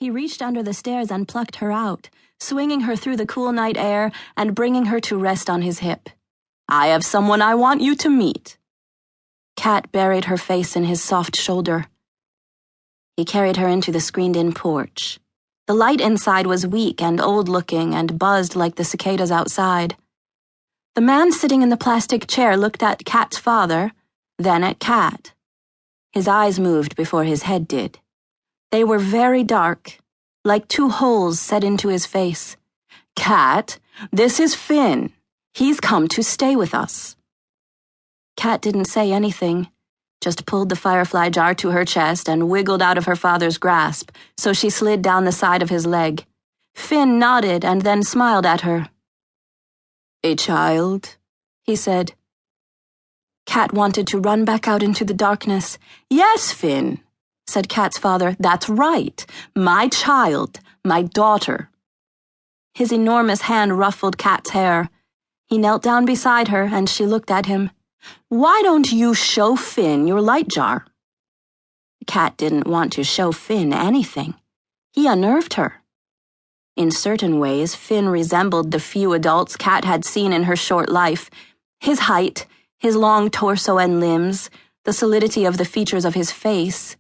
He reached under the stairs and plucked her out, swinging her through the cool night air and bringing her to rest on his hip. "I have someone I want you to meet." Cat buried her face in his soft shoulder. He carried her into the screened-in porch. The light inside was weak and old-looking and buzzed like the cicadas outside. The man sitting in the plastic chair looked at Cat's father, then at Cat. His eyes moved before his head did. They were very dark, like two holes set into his face. "Cat, this is Finn. He's come to stay with us." Cat didn't say anything, just pulled the firefly jar to her chest and wiggled out of her father's grasp, so she slid down the side of his leg. Finn nodded and then smiled at her. "A child," he said. Cat wanted to run back out into the darkness. "Yes, Finn," said Cat's father. "That's right. My child, my daughter." His enormous hand ruffled Cat's hair. He knelt down beside her and she looked at him. "Why don't you show Finn your light jar?" Cat didn't want to show Finn anything. He unnerved her. In certain ways, Finn resembled the few adults Cat had seen in her short life. His height, his long torso and limbs, the solidity of the features of his face.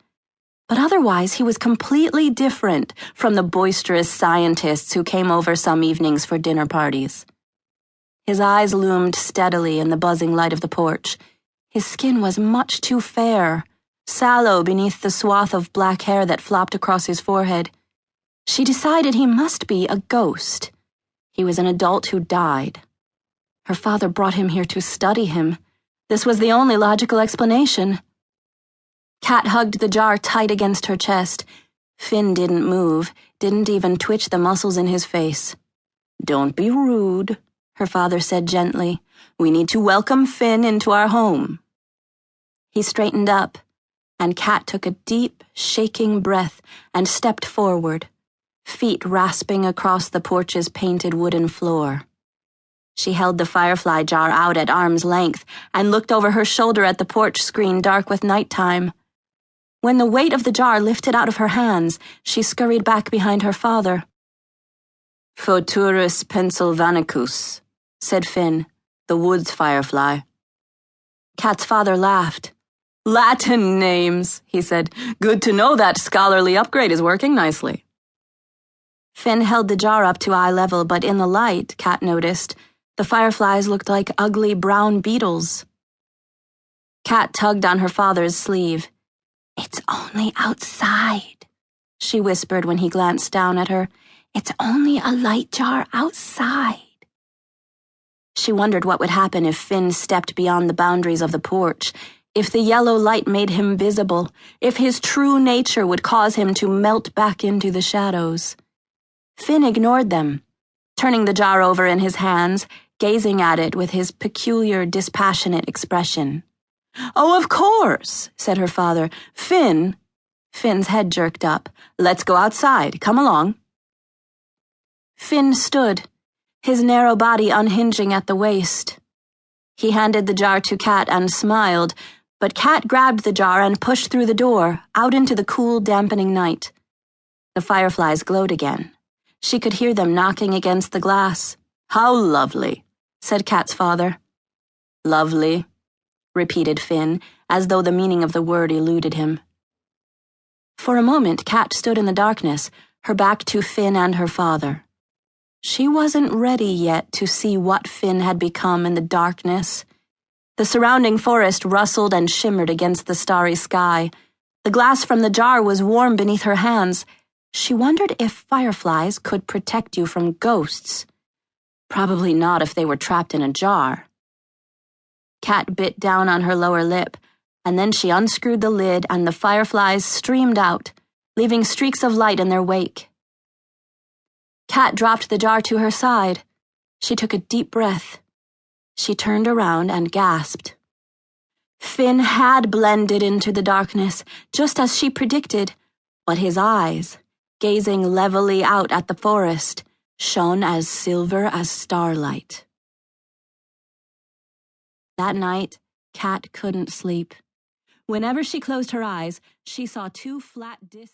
But otherwise, he was completely different from the boisterous scientists who came over some evenings for dinner parties. His eyes loomed steadily in the buzzing light of the porch. His skin was much too fair, sallow beneath the swath of black hair that flopped across his forehead. She decided he must be a ghost. He was an adult who died. Her father brought him here to study him. This was the only logical explanation. Cat hugged the jar tight against her chest. Finn didn't move, didn't even twitch the muscles in his face. "Don't be rude," her father said gently. "We need to welcome Finn into our home." He straightened up, and Cat took a deep, shaking breath and stepped forward, feet rasping across the porch's painted wooden floor. She held the firefly jar out at arm's length and looked over her shoulder at the porch screen dark with nighttime. When the weight of the jar lifted out of her hands, she scurried back behind her father. "Photurus pennsylvanicus," said Finn, "the woods firefly." Cat's father laughed. "Latin names," he said. "Good to know that scholarly upgrade is working nicely." Finn held the jar up to eye level, but in the light, Cat noticed, the fireflies looked like ugly brown beetles. Cat tugged on her father's sleeve. "It's only outside," she whispered when he glanced down at her. "It's only a light jar outside." She wondered what would happen if Finn stepped beyond the boundaries of the porch, if the yellow light made him visible, if his true nature would cause him to melt back into the shadows. Finn ignored them, turning the jar over in his hands, gazing at it with his peculiar, dispassionate expression. "Oh, of course," said her father. Finn's head jerked up. "Let's go outside. Come along." Finn stood, his narrow body unhinging at the waist. He handed the jar to Cat and smiled, but Cat grabbed the jar and pushed through the door, out into the cool, dampening night. The fireflies glowed again. She could hear them knocking against the glass. "How lovely," said Cat's father. "Lovely," repeated Finn, as though the meaning of the word eluded him. For a moment, Cat stood in the darkness, her back to Finn and her father. She wasn't ready yet to see what Finn had become in the darkness. The surrounding forest rustled and shimmered against the starry sky. The glass from the jar was warm beneath her hands. She wondered if fireflies could protect you from ghosts. Probably not if they were trapped in a jar. Cat bit down on her lower lip, and then she unscrewed the lid and the fireflies streamed out, leaving streaks of light in their wake. Cat dropped the jar to her side. She took a deep breath. She turned around and gasped. Finn had blended into the darkness, just as she predicted, but his eyes, gazing levelly out at the forest, shone as silver as starlight. That night, Cat couldn't sleep. Whenever she closed her eyes, she saw two flat discs